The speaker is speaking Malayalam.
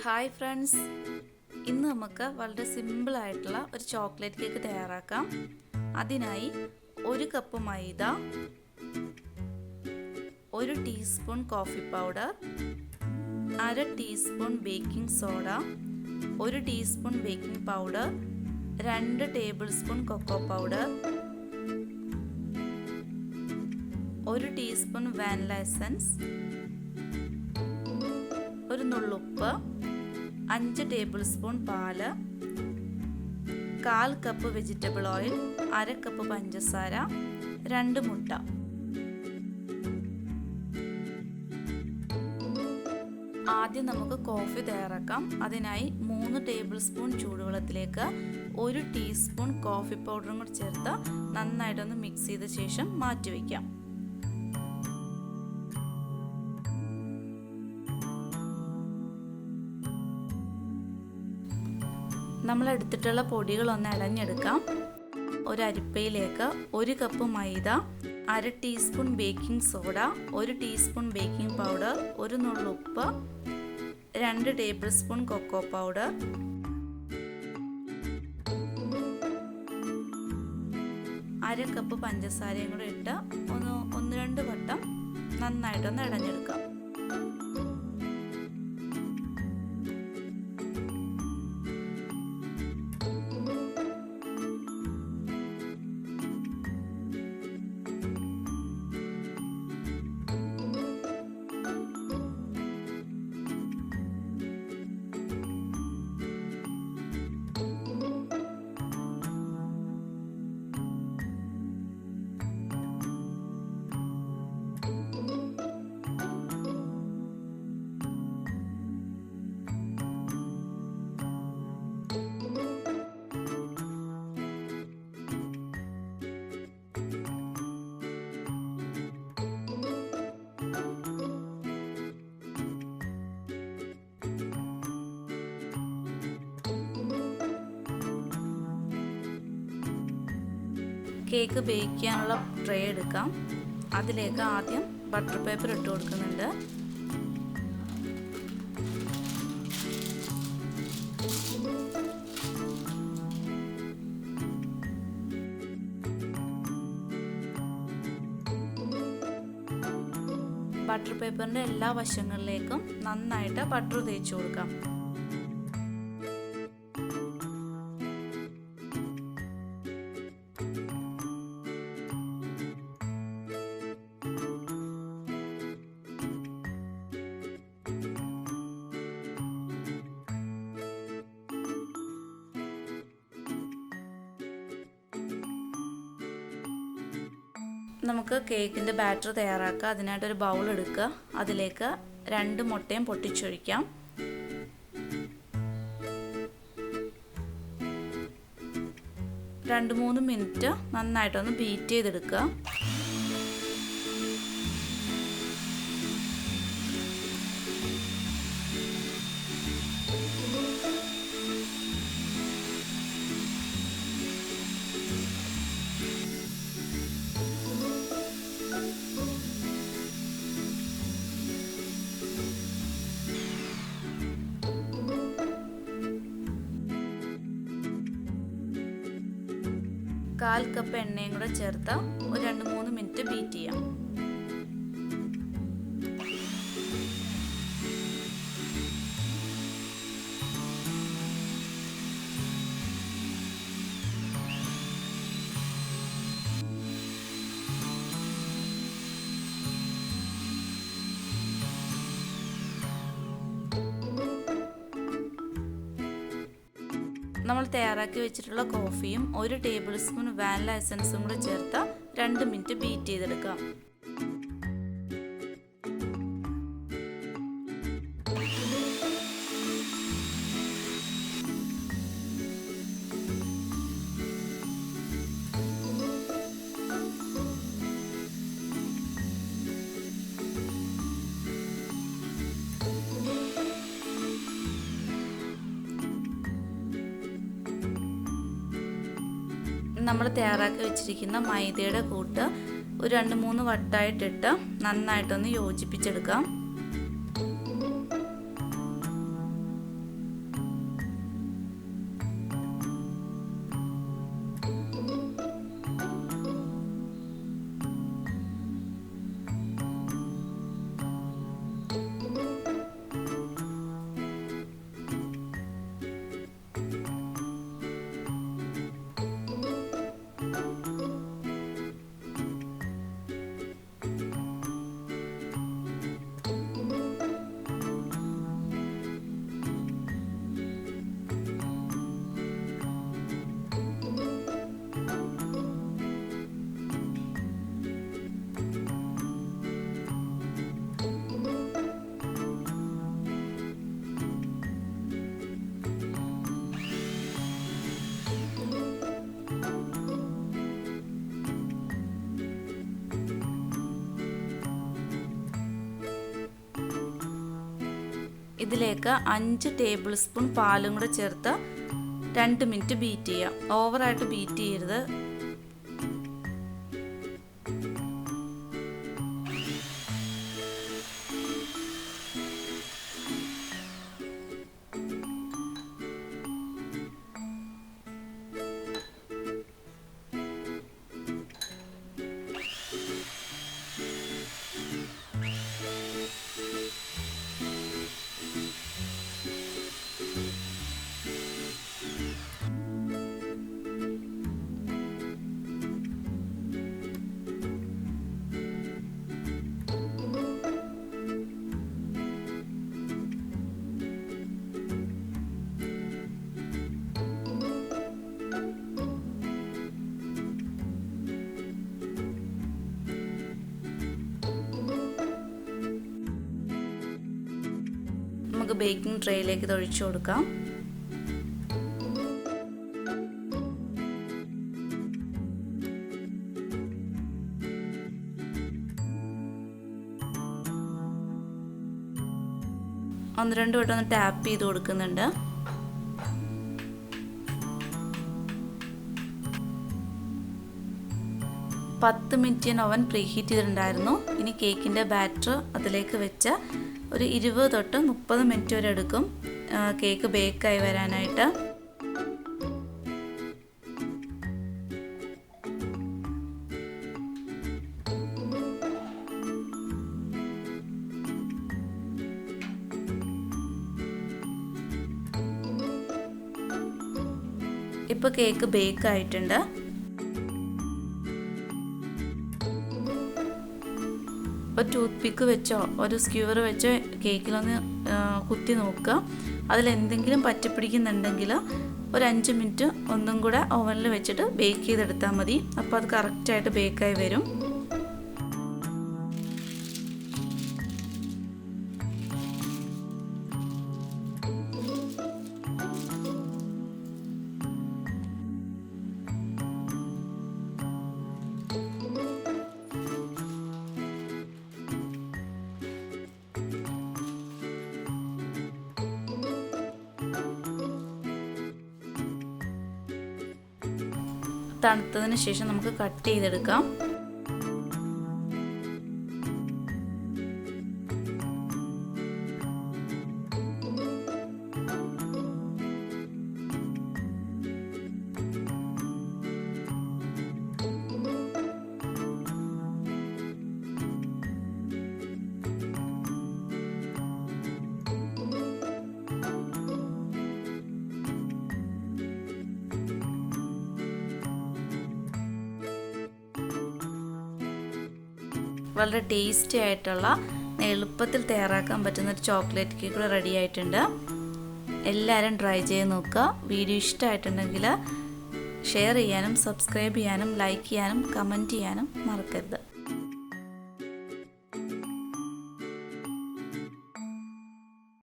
ഹായ് ഫ്രണ്ട്സ്, ഇന്ന് നമുക്ക് വളരെ സിമ്പിളായിട്ടുള്ള ഒരു ചോക്ലേറ്റ് കേക്ക് തയ്യാറാക്കാം. അതിനായി 1 cup maida, 1 teaspoon coffee powder, 1/2 teaspoon baking soda, 1 teaspoon baking powder, 2 tablespoon cocoa powder, 1 teaspoon vanilla essence, ഒരു നുള്ളുപ്പ്, 5 ടേബിൾ സ്പൂൺ പാല്, 1/4 കപ്പ് വെജിറ്റബിൾ ഓയിൽ, 1/2 കപ്പ് പഞ്ചസാര, 2 മുട്ട. ആദ്യം നമുക്ക് കോഫി തയ്യാറാക്കാം. അതിനായി 3 ടേബിൾ സ്പൂൺ ചൂടുവെള്ളത്തിലേക്ക് 1 ടീസ്പൂൺ കോഫി പൗഡറും കൂടി ചേർത്ത് നന്നായിട്ടൊന്ന് മിക്സ് ചെയ്ത ശേഷം മാറ്റിവെക്കാം. നമ്മൾ എടുത്തിട്ടുള്ള പൊടികളൊന്ന് ഇളഞ്ഞെടുക്കാം. ഒരു അരിപ്പയിലേക്ക് 1 cup maida, 1/2 teaspoon baking soda, 1 teaspoon baking powder, 1 നുള്ളുപ്പ്, 2 tablespoon cocoa powder, 1/2 cup പഞ്ചസാരയും കൂടെ ഇട്ട് 1-2 വട്ടം നന്നായിട്ടൊന്ന് ഇളഞ്ഞെടുക്കാം. കേക്ക് ബേക്ക് ചെയ്യാനുള്ള ട്രേ എടുക്കാം. അതിലേക്ക് ആദ്യം ബട്ടർ പേപ്പർ ഇട്ട് കൊടുക്കുന്നുണ്ട്. ബട്ടർ പേപ്പറിൻ്റെ എല്ലാ വശങ്ങളിലേക്കും നന്നായിട്ട് ബട്ടർ തേച്ച് കൊടുക്കാം. നമുക്ക് കേക്കിൻ്റെ ബാറ്റർ തയ്യാറാക്കാം. അതിനായിട്ടൊരു ബൗൾ എടുക്കുക. അതിലേക്ക് 2 മുട്ടയും പൊട്ടിച്ചൊഴിക്കാം. രണ്ട് 3 മിനിറ്റ് നന്നായിട്ടൊന്ന് ബീറ്റ് ചെയ്തെടുക്കുക. കാൽ കപ്പ് എണ്ണയും കൂടെ ചേർത്ത് ഒരു 2-3 മിനിറ്റ് ബീറ്റ് ചെയ്യാം. നമ്മൾ തയ്യാറാക്കി വെച്ചിട്ടുള്ള കോഫിയും 1 ടേബിൾ സ്പൂൺ വാനില എസൻസും കൂടെ ചേർത്ത് 2 മിനിറ്റ് ബീറ്റ് ചെയ്തെടുക്കാം. നമ്മൾ തയ്യാറാക്കി വെച്ചിരിക്കുന്ന മൈദയുടെ കൂട്ട് ഒരു 2-3 വട്ടമായിട്ടിട്ട് നന്നായിട്ടൊന്ന് യോജിപ്പിച്ചെടുക്കാം. ഇതിലേക്ക് 5 ടേബിൾ സ്പൂൺ പാലും കൂടെ ചേർത്ത് 2 മിനിറ്റ് ബീറ്റ് ചെയ്യാം. ഓവറായിട്ട് ബീറ്റ് ചെയ്യരുത്. നമുക്ക് ബേക്കിംഗ് ട്രേയിലേക്ക് ഇത് ഒഴിച്ചു കൊടുക്കാം. ഒന്ന് രണ്ട് വട്ടം ഒന്ന് ടാപ്പ് ചെയ്ത് കൊടുക്കുന്നുണ്ട്. പത്ത് മിനിറ്റ് ഞാൻ ഓവൻ പ്രീഹീറ്റ് ചെയ്തിട്ടുണ്ടായിരുന്നു. ഇനി കേക്കിൻ്റെ ബാറ്റർ അതിലേക്ക് വെച്ച് ഒരു 20 തൊട്ട് 30 മിനിറ്റ് വരെ എടുക്കും കേക്ക് ബേക്കായി വരാനായിട്ട്. ഇപ്പോൾ കേക്ക് ബേക്ക് ആയിട്ടുണ്ട്. ഒരു ടൂത്ത് പിക്ക് വെച്ചോ ഒരു സ്ക്യൂവർ വെച്ചോ കേക്കിലൊന്ന് കുത്തി നോക്കുക. അതിലെന്തെങ്കിലും പറ്റിപ്പിടിക്കുന്നുണ്ടെങ്കിൽ ഒരു 5 മിനിറ്റ് ഒന്നും കൂടെ ഓവനിൽ വെച്ചിട്ട് ബേക്ക് ചെയ്തെടുത്താൽ മതി. അപ്പോൾ അത് കറക്റ്റായിട്ട് ബേക്കായി വരും. തണുത്തതിന് ശേഷം നമുക്ക് കട്ട് ചെയ്തെടുക്കാം. വളരെ ടേസ്റ്റി ആയിട്ടുള്ള എളുപ്പത്തിൽ തയ്യാറാക്കാൻ പറ്റുന്ന ഒരു ചോക്ലേറ്റ് കേക്ക് റെഡി ആയിട്ടുണ്ട്. എല്ലാവരും ട്രൈ ചെയ്ത് നോക്കുക. വീഡിയോ ഇഷ്ടമായിട്ടുണ്ടെങ്കിൽ ഷെയർ ചെയ്യാനും സബ്സ്ക്രൈബ് ചെയ്യാനും ലൈക്ക് ചെയ്യാനും കമൻറ്റ് ചെയ്യാനും മറക്കരുത്.